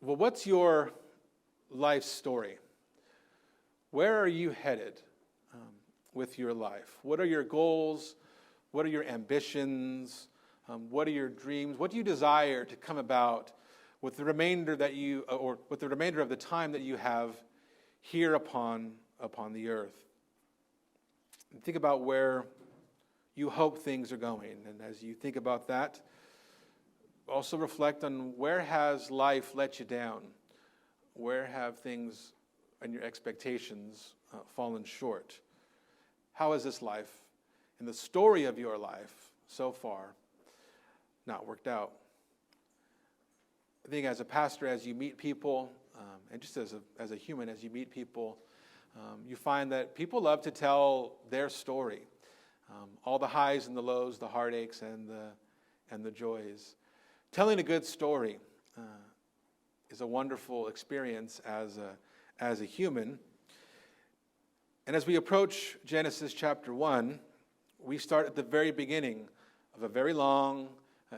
Well, what's your life story? Where are you headed with your life? What are your goals? What are your ambitions? What are your dreams? What do you desire to come about with the remainder of the time that you have here upon the earth? And think about where you hope things are going. And as you think about that, also reflect on where has life let you down? Where have things and your expectations fallen short? How has this life, in the story of your life so far, not worked out? I think as a pastor, as you meet people, and just as a human, as you meet people, you find that people love to tell their story, all the highs and the lows, the heartaches and the joys. Telling a good story is a wonderful experience as a human. And as we approach Genesis chapter 1, we start at the very beginning of a very long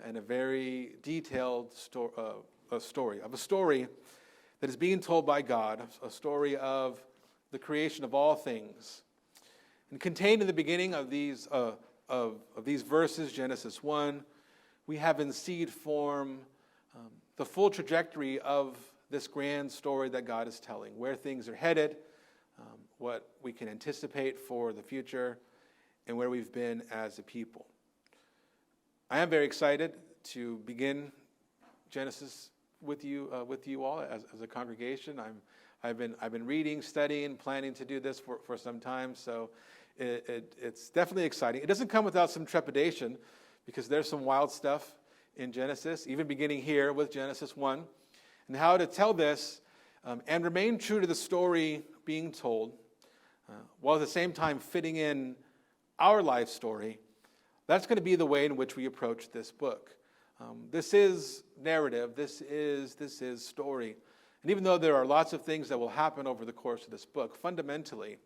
and a very detailed story that is being told by God, a story of the creation of all things. And contained in the beginning of these verses, Genesis 1, we have in seed form the full trajectory of this grand story that God is telling, where things are headed, what we can anticipate for the future, and where we've been as a people. I am very excited to begin Genesis with you all as a congregation. I've been reading, studying, planning to do this for some time, so it's definitely exciting. It doesn't come without some trepidation, because there's some wild stuff in Genesis, even beginning here with Genesis 1, and how to tell this and remain true to the story being told, while at the same time fitting in our life story. That's going to be the way in which we approach this book. This is narrative. This is story. And even though there are lots of things that will happen over the course of this book, fundamentally,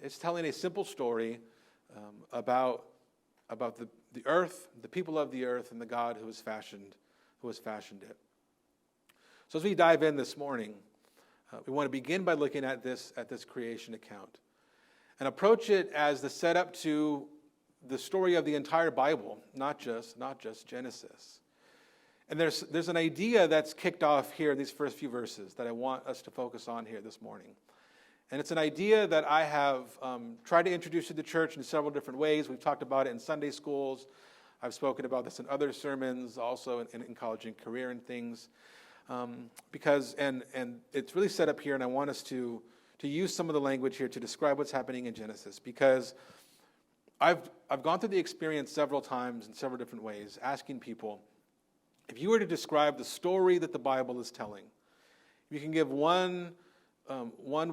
it's telling a simple story about the earth, the people of the earth, and the God who has fashioned it. So as we dive in this morning, we want to begin by looking at this creation account and approach it as the setup to the story of the entire Bible, not just Genesis. And there's an idea that's kicked off here in these first few verses that I want us to focus on here this morning. And it's an idea that I have tried to introduce to the church in several different ways. We've talked about it in Sunday schools. I've spoken about this in other sermons, also in college and career and things. Because it's really set up here, and I want us to use some of the language here to describe what's happening in Genesis. Because I've gone through the experience several times in several different ways, asking people, if you were to describe the story that the Bible is telling, if you can give one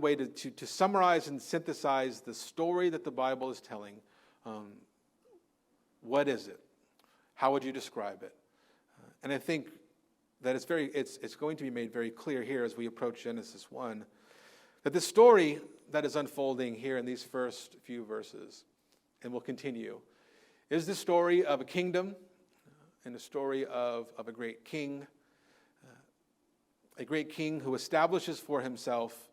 way to summarize and synthesize the story that the Bible is telling, what is it? How would you describe it? And I think that it's going to be made very clear here as we approach Genesis 1, that the story that is unfolding here in these first few verses, and will continue, is the story of a kingdom and the story of a great king who establishes for himself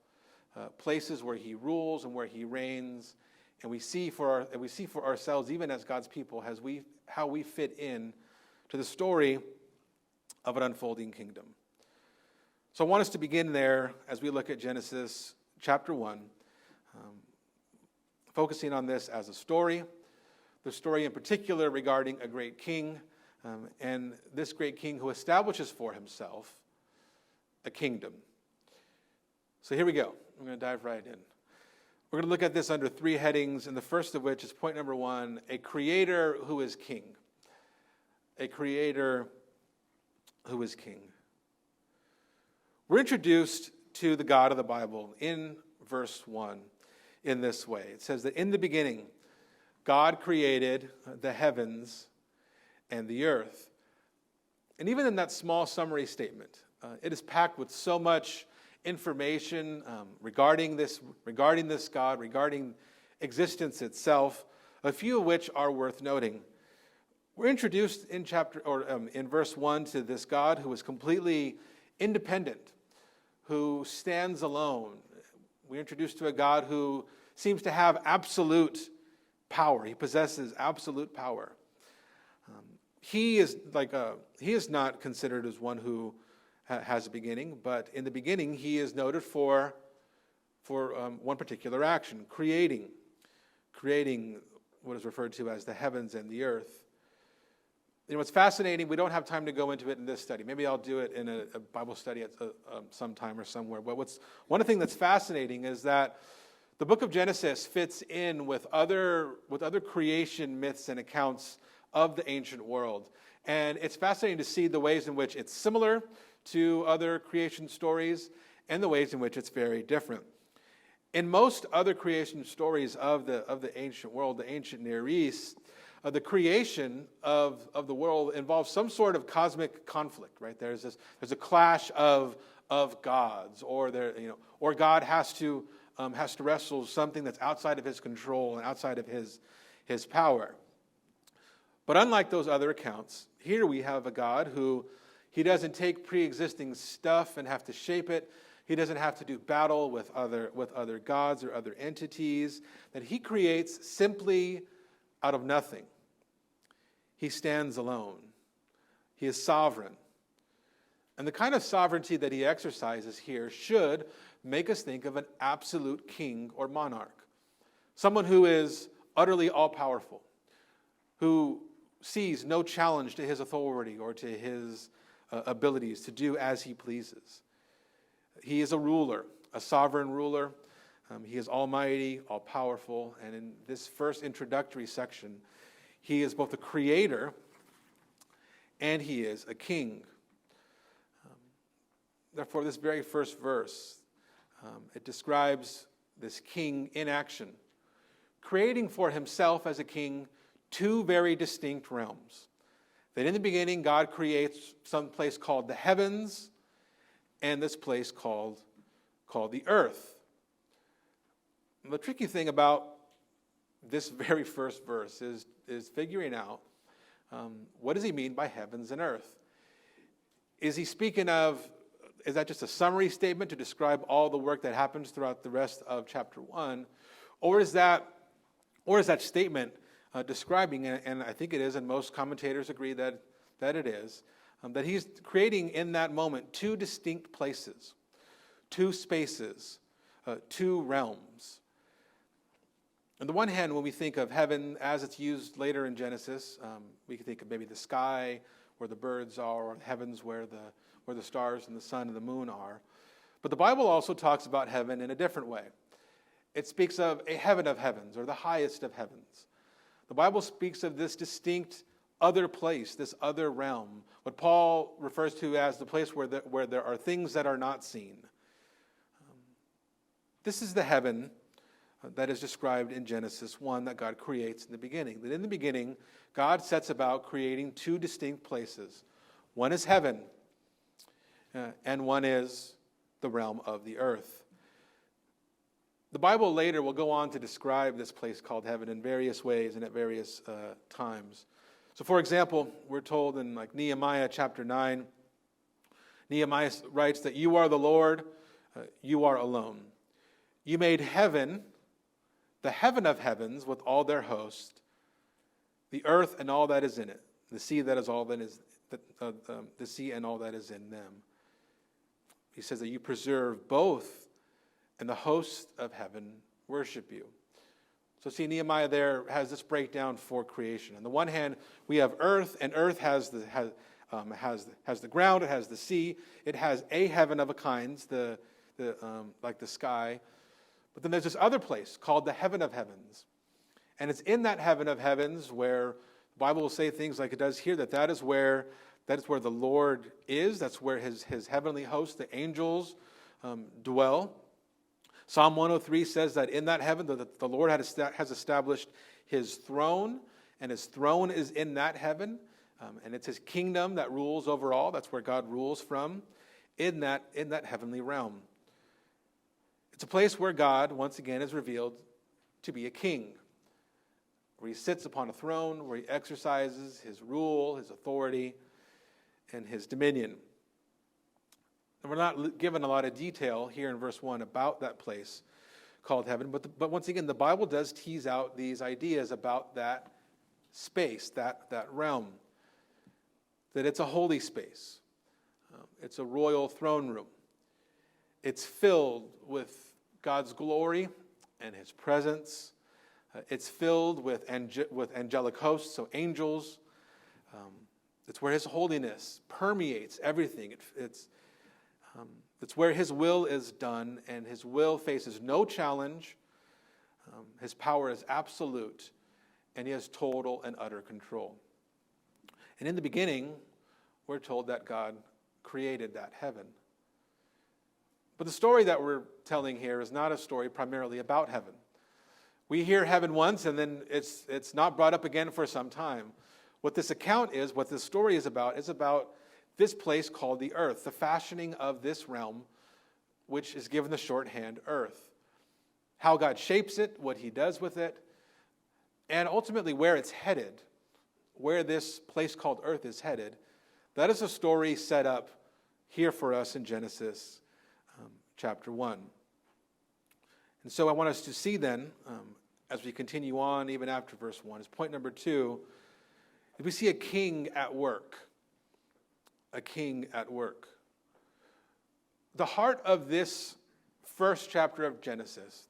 places where he rules and where he reigns, and we see for ourselves, even as God's people, how we fit in to the story of an unfolding kingdom. So I want us to begin there as we look at Genesis chapter 1, focusing on this as a story, the story in particular regarding a great king, and this great king who establishes for himself a kingdom. So here we go. I'm going to dive right in. We're going to look at this under three headings, and the first of which is point number 1, a creator who is king. A creator who is king. We're introduced to the God of the Bible in verse 1 in this way. It says that in the beginning, God created the heavens and the earth. And even in that small summary statement, it is packed with so much information regarding this God, regarding existence itself, a few of which are worth noting. We're introduced in verse 1 to this God who is completely independent. who stands alone. We're introduced to a God who seems to have absolute power. He possesses absolute power. He is not considered as one who has a beginning, but in the beginning he is noted for one particular action, creating what is referred to as the heavens and the earth. It's fascinating. We don't have time to go into it in this study. Maybe I'll do it in a Bible study at some time or somewhere. But one thing that's fascinating is that the book of Genesis fits in with other creation myths and accounts of the ancient world. And it's fascinating to see the ways in which it's similar to other creation stories and the ways in which it's very different. In most other creation stories of the ancient world, the ancient Near East, the creation of the world involves some sort of cosmic conflict, right? There's a clash of gods, or God has to wrestle something that's outside of his control and outside of his power. But unlike those other accounts, here we have a God who he doesn't take pre-existing stuff and have to shape it. He doesn't have to do battle with other gods or other entities. That he creates simply out of nothing. He stands alone. He is sovereign. And the kind of sovereignty that he exercises here should make us think of an absolute king or monarch. Someone who is utterly all-powerful, who sees no challenge to his authority or to his abilities to do as he pleases. He is a ruler, a sovereign ruler. He is almighty, all-powerful. And in this first introductory section, he is both a creator and he is a king. Therefore, this very first verse, it describes this king in action, creating for himself as a king two very distinct realms. That in the beginning, God creates some place called the heavens and this place called the earth. And the tricky thing about this very first verse is figuring out what does he mean by heavens and earth? Is that just a summary statement to describe all the work that happens throughout the rest of chapter 1? Or is that statement describing, and I think it is, and most commentators agree that it is, that he's creating in that moment two distinct places, two spaces, two realms. On the one hand, when we think of heaven as it's used later in Genesis, we can think of maybe the sky where the birds are, or heavens where the stars and the sun and the moon are. But the Bible also talks about heaven in a different way. It speaks of a heaven of heavens, or the highest of heavens. The Bible speaks of this distinct other place, this other realm, what Paul refers to as the place where there are things that are not seen. This is the heaven that is described in Genesis 1 that God creates in the beginning. That in the beginning, God sets about creating two distinct places. One is heaven, and one is the realm of the earth. The Bible later will go on to describe this place called heaven in various ways and at various times. So, for example, we're told in Nehemiah chapter 9, Nehemiah writes that you are the Lord, you are alone. You made heaven, the heaven of heavens with all their host, the earth and all that is in it, the sea that is all that is, the sea and all that is in them. He says that you preserve both, and the hosts of heaven worship you. So see, Nehemiah there has this breakdown for creation. On the one hand, we have earth, and earth has the ground, it has the sea, it has a heaven of a kind, like the sky. But then there's this other place called the heaven of heavens. And it's in that heaven of heavens where the Bible will say things like it does here, that is where the Lord is, that's where his heavenly host, the angels, dwell. Psalm 103 says that in that heaven, the Lord has established his throne, and his throne is in that heaven, and it's his kingdom that rules over all. That's where God rules from, in that heavenly realm. It's a place where God, once again, is revealed to be a king, where he sits upon a throne, where he exercises his rule, his authority, and his dominion. And we're not given a lot of detail here in verse 1 about that place called heaven. But once again, the Bible does tease out these ideas about that space, that realm. That it's a holy space. It's a royal throne room. It's filled with God's glory and his presence. It's filled with angelic hosts, so angels. It's where his holiness permeates everything. It's where his will is done, and his will faces no challenge. His power is absolute, and he has total and utter control. And in the beginning, we're told that God created that heaven. But the story that we're telling here is not a story primarily about heaven. We hear heaven once, and then it's not brought up again for some time. What this account is, what this story is about this place called the earth, the fashioning of this realm, which is given the shorthand earth. How God shapes it, what he does with it, and ultimately where it's headed, where this place called earth is headed. That is a story set up here for us in Genesis chapter 1. And so I want us to see then, as we continue on even after verse 1, is point number 2, we see a king at work. A king at work. The heart of this first chapter of Genesis,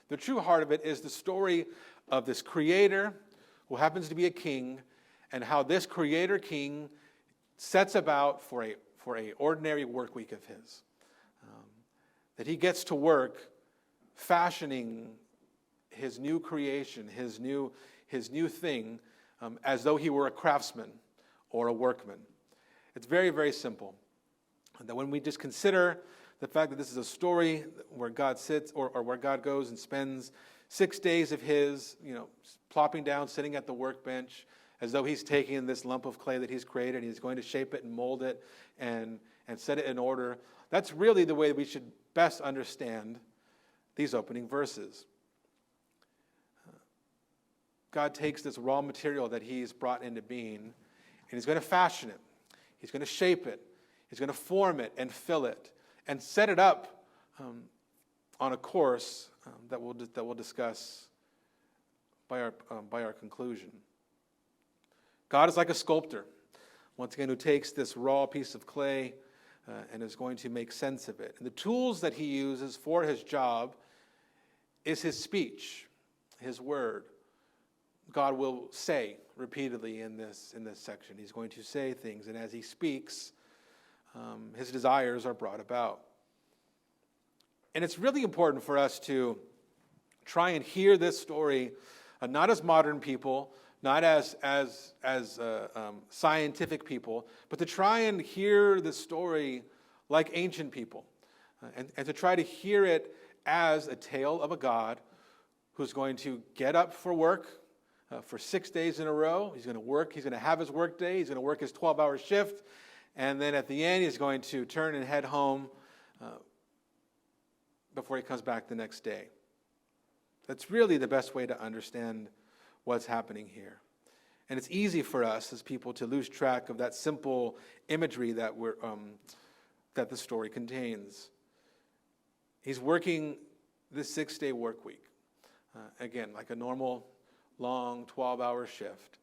the true heart of it, is the story of this creator who happens to be a king, and how this creator king sets about for a ordinary work week of his. That he gets to work fashioning his new creation, his new thing, as though he were a craftsman or a workman. It's very, very simple. That when we just consider the fact that this is a story where God sits, or where God goes and spends 6 days of his, plopping down, sitting at the workbench, as though he's taking this lump of clay that he's created, and he's going to shape it and mold it and set it in order. That's really the way we should best understand these opening verses. God takes this raw material that he's brought into being, and he's going to fashion it. He's going to shape it. He's going to form it and fill it and set it up on a course that we'll discuss by our conclusion. God is like a sculptor, once again, who takes this raw piece of clay and is going to make sense of it. And the tools that he uses for his job is his speech, his word. God will say repeatedly in this section. He's going to say things, and as he speaks, his desires are brought about. And it's really important for us to try and hear this story, not as modern people, not as scientific people, but to try and hear the story like ancient people, and to try to hear it as a tale of a God who's going to get up for work for 6 days in a row. He's going to work. He's going to have his work day. He's going to work his 12-hour shift, and then at the end, he's going to turn and head home before he comes back the next day. That's really the best way to understand what's happening here. And it's easy for us as people to lose track of that simple imagery that the story contains. He's working this 6-day work week. Again, like a normal, long 12-hour shift.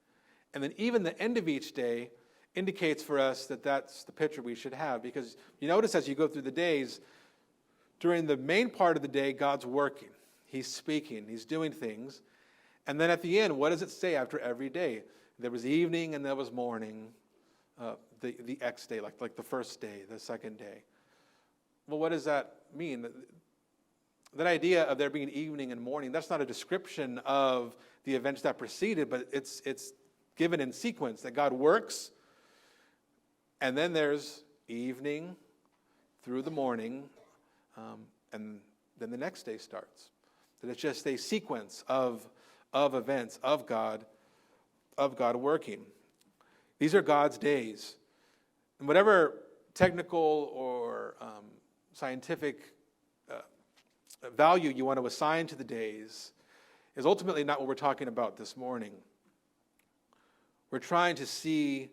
And then even the end of each day indicates for us that that's the picture we should have. Because you notice as you go through the days, during the main part of the day, God's working. He's speaking. He's doing things. And then at the end, what does it say after every day? There was evening and there was morning, the X day, like the first day, the second day. Well, what does that mean? That idea of there being evening and morning, that's not a description of the events that preceded, but it's given in sequence, that God works, and then there's evening through the morning, and then the next day starts. That it's just a sequence of events, of God working. These are God's days. And whatever technical or scientific value you want to assign to the days is ultimately not what we're talking about this morning. We're trying to see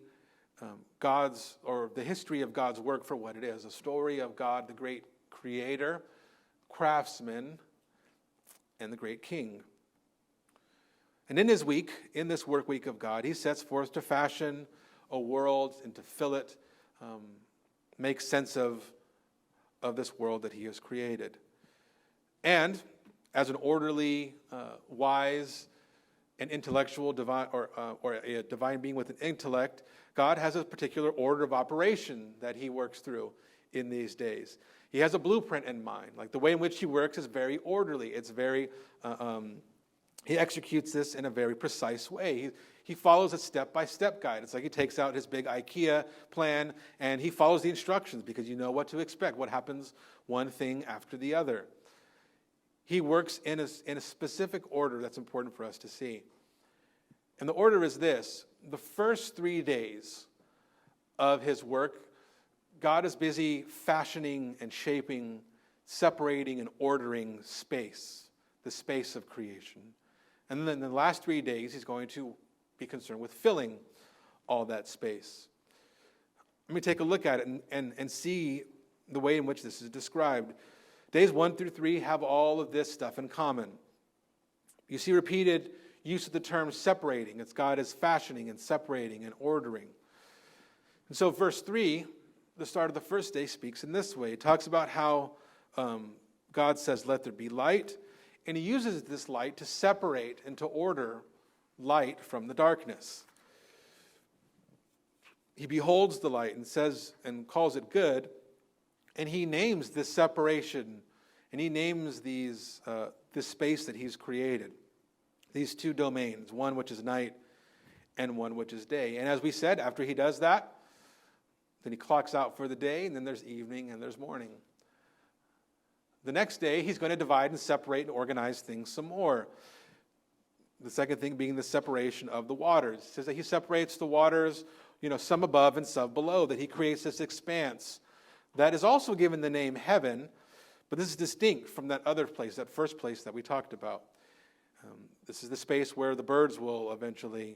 the history of God's work for what it is, a story of God, the great creator, craftsman, and the great king. And in his week, in this work week of God, he sets forth to fashion a world and to fill it, make sense of this world that he has created. And as an orderly, wise, and intellectual divine, or a divine being with an intellect, God has a particular order of operation that he works through in these days. He has a blueprint in mind. Like the way in which he works is very orderly. It's very, he executes this in a very precise way. He follows a step-by-step guide. It's like he takes out his big IKEA plan and he follows the instructions because you know what to expect, what happens one thing after the other. He works in a specific order that's important for us to see. And the order is this. The first 3 days of his work, God is busy fashioning and shaping, separating and ordering space, the space of creation. And then in the last 3 days, he's going to be concerned with filling all that space. Let me take a look at it and see the way in which this is described. Days 1 through 3 have all of this stuff in common. You see repeated use of the term separating. It's God is fashioning and separating and ordering. And so verse 3, the start of the first day, speaks in this way. It talks about how God says, let there be light. And he uses this light to separate and to order light from the darkness. He beholds the light and says and calls it good. And he names this separation, and he names this space that he's created, these two domains, one which is night and one which is day. And as we said, after he does that, then he clocks out for the day, and then there's evening and there's morning. The next day, he's going to divide and separate and organize things some more. The second thing being the separation of the waters. It says that he separates the waters, some above and some below, that he creates this expanse. That is also given the name heaven, but this is distinct from that other place, that first place that we talked about. This is the space where the birds will eventually,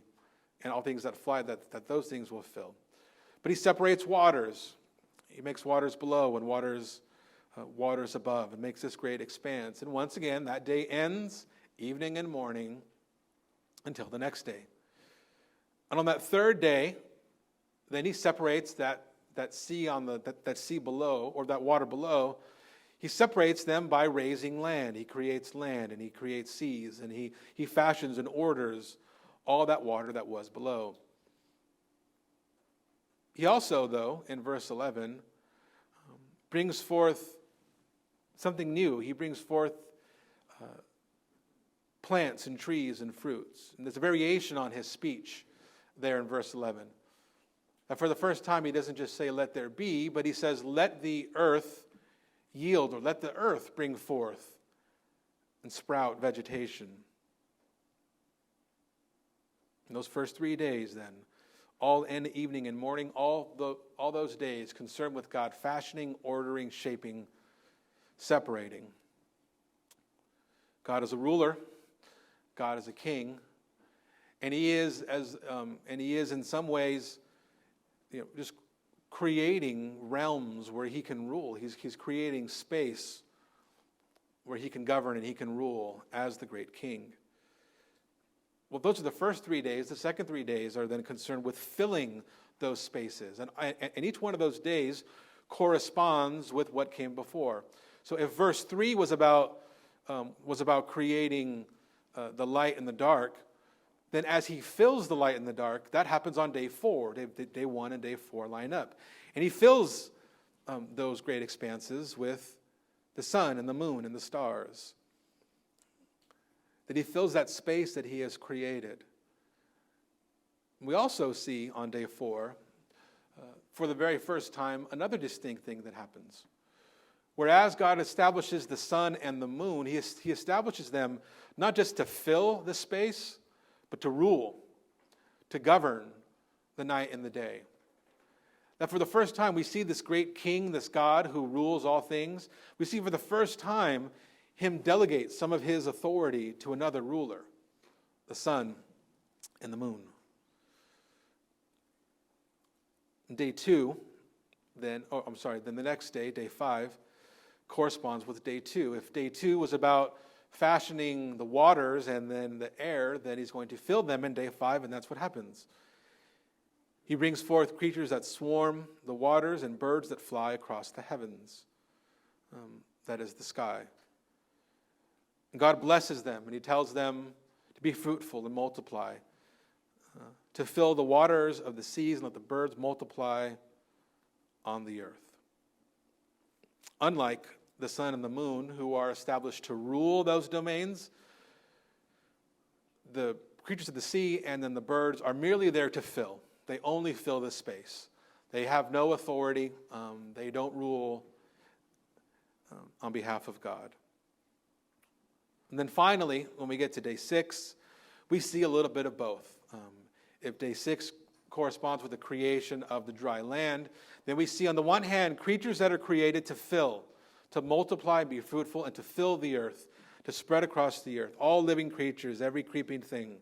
and all things that fly, that those things will fill. But he separates waters. He makes waters below and waters above, and makes this great expanse. And once again, that day ends, evening and morning, until the next day. And on that third day, then he separates that sea that sea below, or that water below. He separates them by raising land. He creates land and he creates seas, and he fashions and orders all that water that was below. He also, though, in verse 11, brings forth something new. He brings forth plants and trees and fruits. And there's a variation on his speech there in verse 11. And for the first time, he doesn't just say, let there be, but he says, let the earth yield, or let the earth bring forth and sprout vegetation. In those first 3 days, then, all in evening and morning, all those days concerned with God fashioning, ordering, shaping, separating. God is a ruler. God is a king. And he is in some ways, just creating realms where he can rule. He's creating space where he can govern and he can rule as the great king. Well, those are the first 3 days. The second 3 days are then concerned with filling those spaces. And each one of those days corresponds with what came before. So if verse 3 was about creating the light and the dark, then as he fills the light and the dark, that happens on day 4. Day 1 and day 4 line up. And he fills those great expanses with the sun and the moon and the stars. That he fills that space that he has created. We also see on day 4, for the very first time, another distinct thing that happens. Whereas God establishes the sun and the moon, he establishes them not just to fill the space, but to rule, to govern the night and the day. That for the first time we see this great king, this God who rules all things. We see for the first time him delegate some of his authority to another ruler, the sun and the moon. Day 2, then the next day, day 5, corresponds with day 2. If day 2 was about fashioning the waters and then the air, then he's going to fill them in day 5, and that's what happens. He brings forth creatures that swarm the waters and birds that fly across the heavens. That is the sky. And God blesses them, and he tells them to be fruitful and multiply, to fill the waters of the seas and let the birds multiply on the earth. Unlike the sun and the moon, who are established to rule those domains, the creatures of the sea and then the birds are merely there to fill. They only fill this space. They have no authority. They don't rule on behalf of God. And then finally, when we get to day 6, we see a little bit of both. If day 6 corresponds with the creation of the dry land, then we see on the one hand creatures that are created to fill, to multiply, be fruitful, and to fill the earth, to spread across the earth. All living creatures, every creeping thing.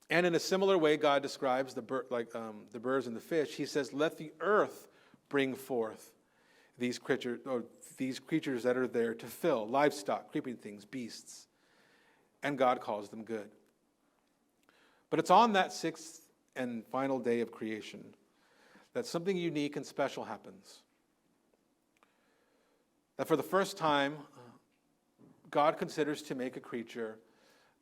And in a similar way, God describes the birds and the fish. He says, "Let the earth bring forth these creatures that are there to fill, livestock, creeping things, beasts." And God calls them good. But it's on that 6th and final day of creation that something unique and special happens. That for the first time, God considers to make a creature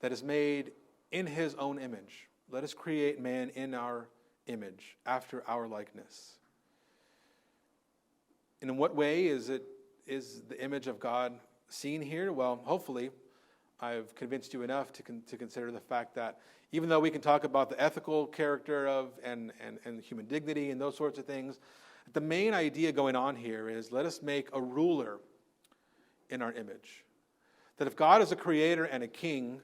that is made in his own image. Let us create man in our image, after our likeness. And in what way is the image of God seen here? Well, hopefully, I've convinced you enough to consider the fact that even though we can talk about the ethical character of and human dignity and those sorts of things, the main idea going on here is let us make a ruler in our image. That if God is a creator and a king,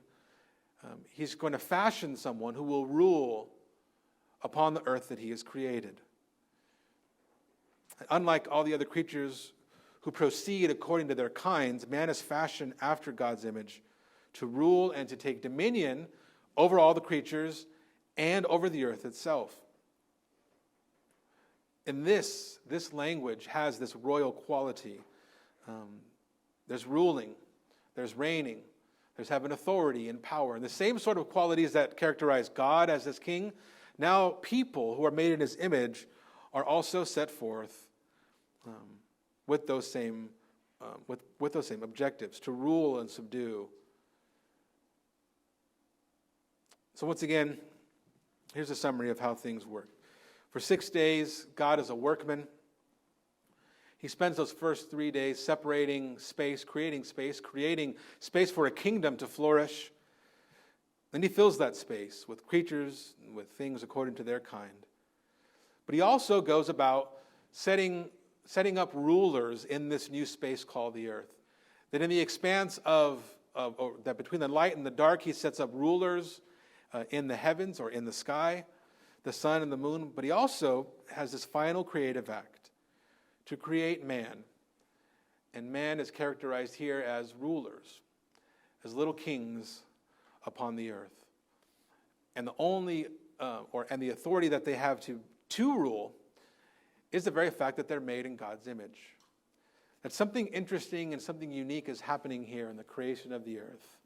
he's going to fashion someone who will rule upon the earth that he has created. Unlike all the other creatures who proceed according to their kinds, man is fashioned after God's image to rule and to take dominion over all the creatures and over the earth itself. And this language has this royal quality. There's ruling, there's reigning, there's having authority and power. And the same sort of qualities that characterize God as his king, now people who are made in his image are also set forth with those same objectives, to rule and subdue. So once again, here's a summary of how things work. For 6 days, God is a workman. He spends those first 3 days separating space, creating space for a kingdom to flourish. Then he fills that space with creatures, with things according to their kind. But he also goes about setting up rulers in this new space called the earth. That in the expanse that between the light and the dark, he sets up rulers in the heavens or in the sky, the sun and the moon. But he also has this final creative act to create man. And man is characterized here as rulers, as little kings upon the earth. And the authority that they have to rule is the very fact that they're made in God's image. That something interesting and something unique is happening here in the creation of the earth.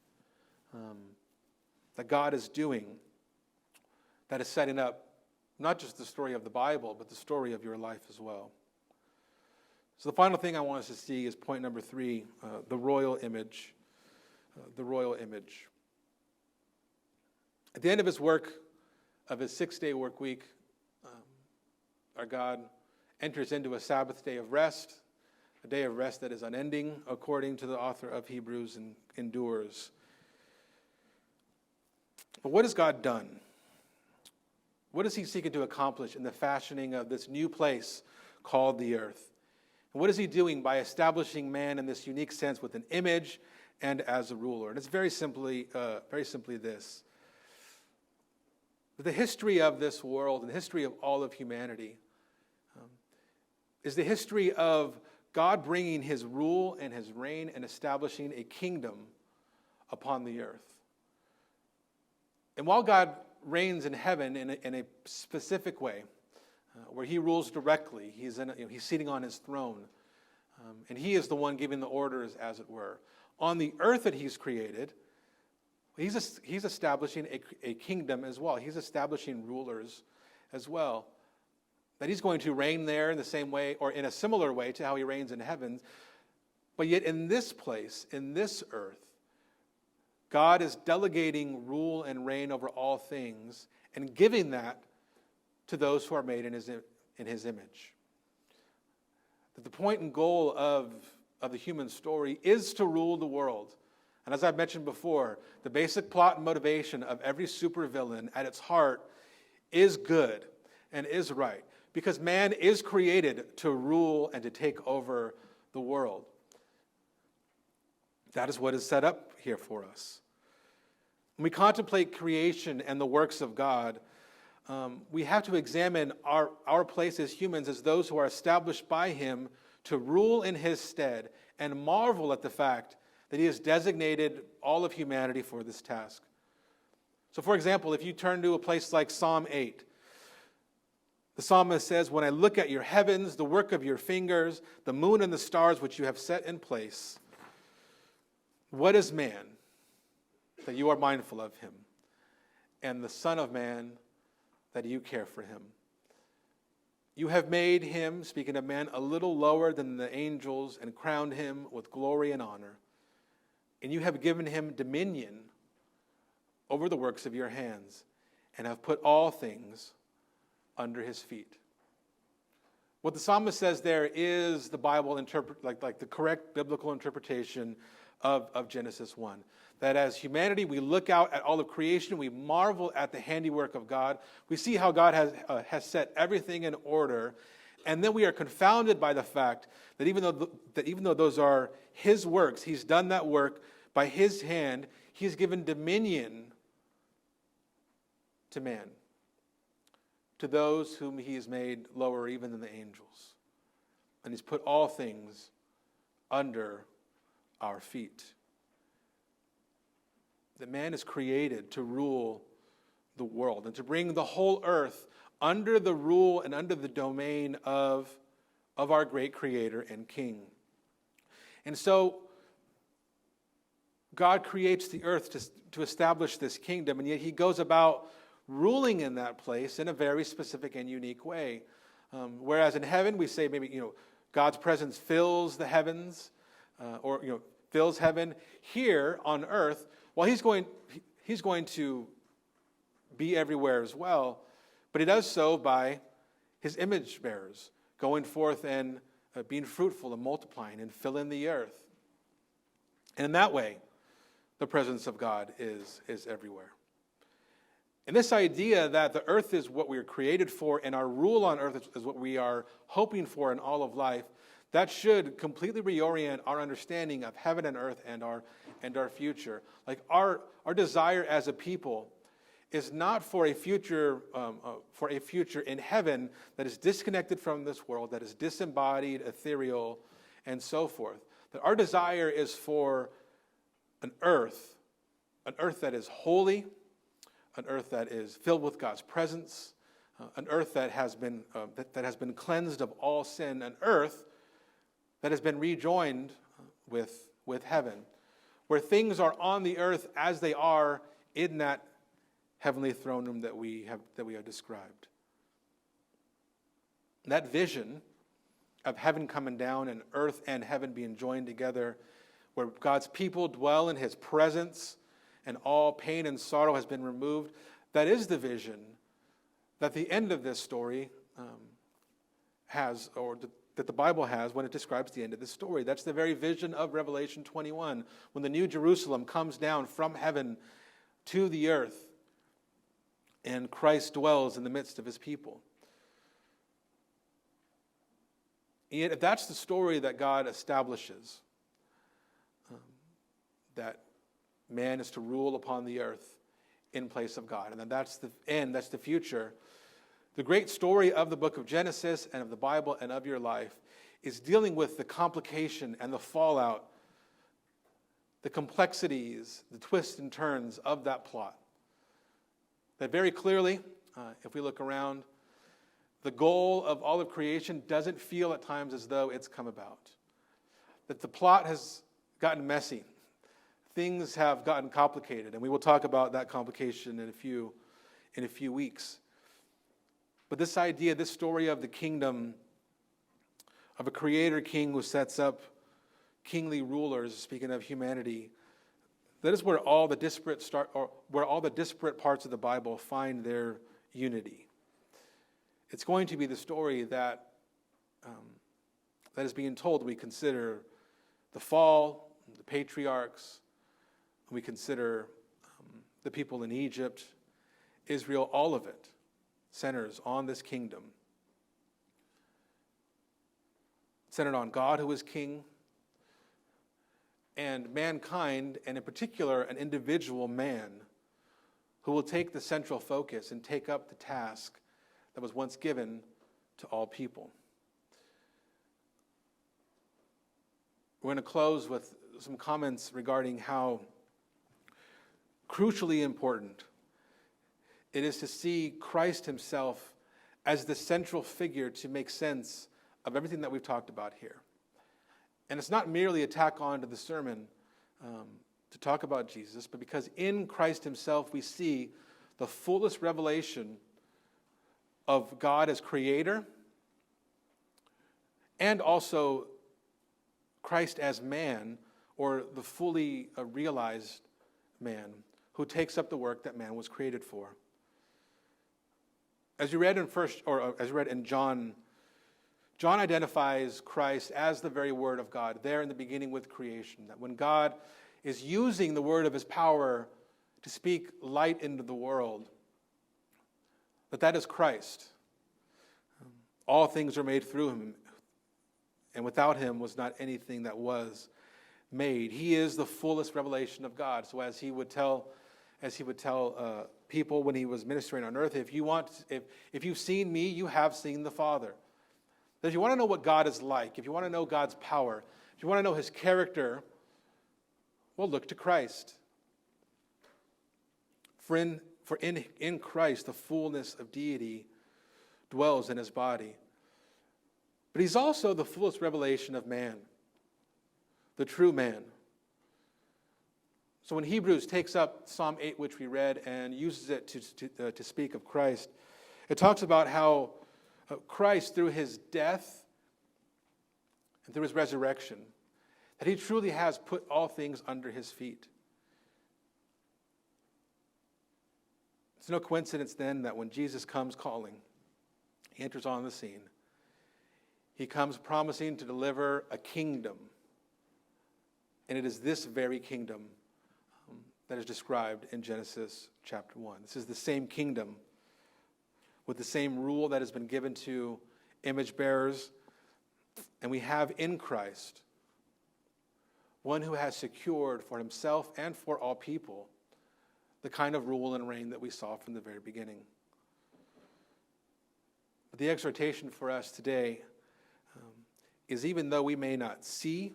That God is doing, that is setting up not just the story of the Bible, but the story of your life as well. So the final thing I want us to see is point number 3, the royal image. The royal image. At the end of his work, of his 6-day work week, our God enters into a Sabbath day of rest, a day of rest that is unending, according to the author of Hebrews, and endures. But what has God done? What is he seeking to accomplish in the fashioning of this new place called the earth? And what is he doing by establishing man in this unique sense with an image and as a ruler? And it's very simply this. The history of this world and the history of all of humanity is the history of God bringing his rule and his reign and establishing a kingdom upon the earth. And while God reigns in heaven in a specific way, where he rules directly. He's sitting on his throne, and he is the one giving the orders, as it were. On the earth that he's created, he's establishing a kingdom as well. He's establishing rulers as well. That he's going to reign there in the same way, or in a similar way to how he reigns in heaven. But yet in this place, in this earth, God is delegating rule and reign over all things and giving that to those who are made in his image. That the point and goal of the human story is to rule the world. And as I've mentioned before, the basic plot and motivation of every supervillain at its heart is good and is right. Because man is created to rule and to take over the world. That is what is set up here for us. When we contemplate creation and the works of God, we have to examine our place as humans as those who are established by him to rule in his stead, and marvel at the fact that he has designated all of humanity for this task. So for example, if you turn to a place like Psalm 8, the psalmist says, "When I look at your heavens, the work of your fingers, the moon and the stars which you have set in place, what is man that you are mindful of him, and the Son of Man that you care for him? You have made him," speaking of man, "a little lower than the angels and crowned him with glory and honor. And you have given him dominion over the works of your hands and have put all things under his feet." What the psalmist says there is the Bible like the correct biblical interpretation of Genesis 1. That as humanity, we look out at all of creation, we marvel at the handiwork of God. We see how God has set everything in order, and then we are confounded by the fact that even though those are his works, he's done that work by his hand, he's given dominion to man, to those whom he has made lower even than the angels. And he's put all things under our feet. That man is created to rule the world and to bring the whole earth under the rule and under the domain of our great Creator and King. And so God creates the earth to establish this kingdom, and yet he goes about ruling in that place in a very specific and unique way. Whereas in heaven, we say maybe, God's presence fills the heavens, or fills heaven. Here on earth, while he's going to be everywhere as well, but he does so by his image bearers going forth and being fruitful and multiplying and filling the earth. And in that way, the presence of God is everywhere. And this idea that the earth is what we are created for and our rule on earth is what we are hoping for in all of life, that should completely reorient our understanding of heaven and earth and our future. Like our desire as a people is not for a future in heaven that is disconnected from this world, that is disembodied, ethereal, and so forth. That our desire is for an earth that is holy, an earth that is filled with God's presence, an earth that has been cleansed of all sin, an earth that has been rejoined with heaven, where things are on the earth as they are in that heavenly throne room that we have described. That vision of heaven coming down and earth and heaven being joined together, where God's people dwell in his presence and all pain and sorrow has been removed, that is the vision that the end of this story has, or that the Bible has when it describes the end of this story. That's the very vision of Revelation 21, when the new Jerusalem comes down from heaven to the earth and Christ dwells in the midst of his people. And yet, if that's the story that God establishes, that man is to rule upon the earth in place of God, and that's the end, that's the future. The great story of the book of Genesis and of the Bible and of your life is dealing with the complication and the fallout, the complexities, the twists and turns of that plot. That very clearly, if we look around, the goal of all of creation doesn't feel at times as though it's come about. That the plot has gotten messy. Things have gotten complicated, and we will talk about that complication in a few weeks. But this idea, this story of the kingdom, of a creator king who sets up kingly rulers, speaking of humanity, that is where all the disparate parts of the Bible find their unity. It's going to be the story that is being told. We consider the fall, the patriarchs, we consider the people in Egypt, Israel, all of it centers on this kingdom. Centered on God who is king, and mankind, and in particular an individual man who will take the central focus and take up the task that was once given to all people. We're going to close with some comments regarding how crucially important it is to see Christ himself as the central figure to make sense of everything that we've talked about here. And it's not merely a tack on to the sermon to talk about Jesus, but because in Christ himself we see the fullest revelation of God as creator, and also Christ as man, or the fully realized man who takes up the work that man was created for. As you read in John, John identifies Christ as the very word of God, there in the beginning with creation. That when God is using the word of his power to speak light into the world, that is Christ. All things are made through him, and without him was not anything that was made. He is the fullest revelation of God. So as he would tell people when he was ministering on earth, if you've seen me, you have seen the Father. That if you want to know what God is like, if you want to know God's power, if you want to know his character, well, look to Christ. For in Christ, the fullness of deity dwells in his body. But he's also the fullest revelation of man, the true man. So when Hebrews takes up Psalm 8, which we read, and uses it to speak of Christ, it talks about how Christ, through his death and through his resurrection, that he truly has put all things under his feet. It's no coincidence then that when Jesus comes calling, he enters on the scene. He comes promising to deliver a kingdom. And it is this very kingdom that is described in Genesis chapter 1. This is the same kingdom with the same rule that has been given to image bearers. And we have in Christ one who has secured for himself and for all people the kind of rule and reign that we saw from the very beginning. But the exhortation for us today is, even though we may not see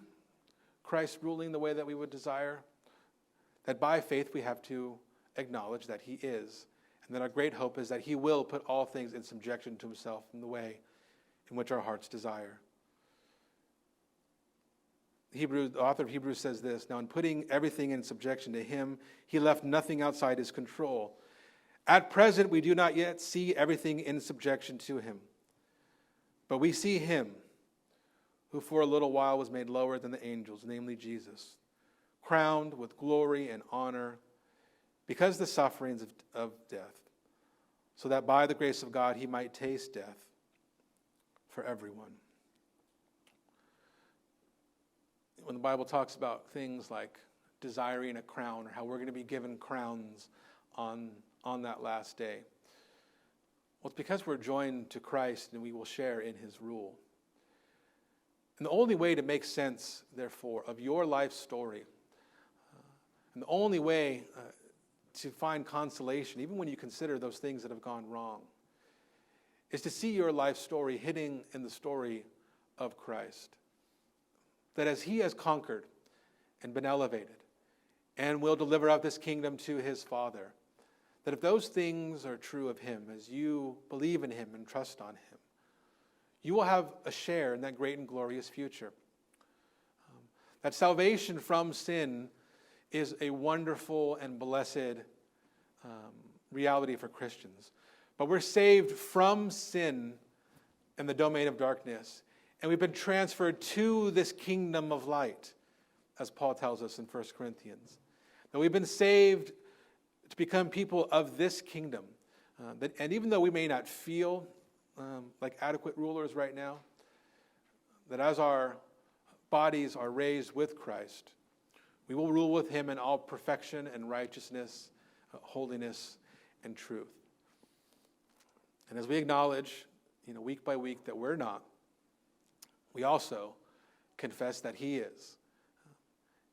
Christ ruling the way that we would desire, that by faith we have to acknowledge that he is, and that our great hope is that he will put all things in subjection to himself in the way in which our hearts desire. The author of Hebrews says this: now in putting everything in subjection to him, he left nothing outside his control. At present we do not yet see everything in subjection to him, but we see him who for a little while was made lower than the angels, namely Jesus, crowned with glory and honor because the sufferings of death, so that by the grace of God he might taste death for everyone. When the Bible talks about things like desiring a crown, or how we're going to be given crowns on that last day, well, it's because we're joined to Christ and we will share in his rule. And the only way to make sense, therefore, of your life story, and the only way to find consolation, even when you consider those things that have gone wrong, is to see your life story hidden in the story of Christ. That as he has conquered and been elevated and will deliver up this kingdom to his Father, that if those things are true of him, as you believe in him and trust on him, you will have a share in that great and glorious future. That salvation from sin is a wonderful and blessed reality for Christians. But we're saved from sin and the domain of darkness, and we've been transferred to this kingdom of light, as Paul tells us in 1 Corinthians. That we've been saved to become people of this kingdom. And even though we may not feel like adequate rulers right now, that as our bodies are raised with Christ, we will rule with him in all perfection and righteousness, holiness, and truth. And as we acknowledge, week by week that we're not, we also confess that he is.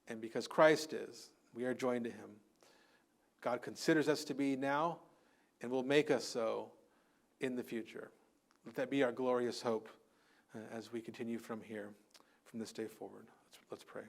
And because Christ is, we are joined to him. God considers us to be now and will make us so in the future. Let that be our glorious hope as we continue from here, from this day forward. Let's pray.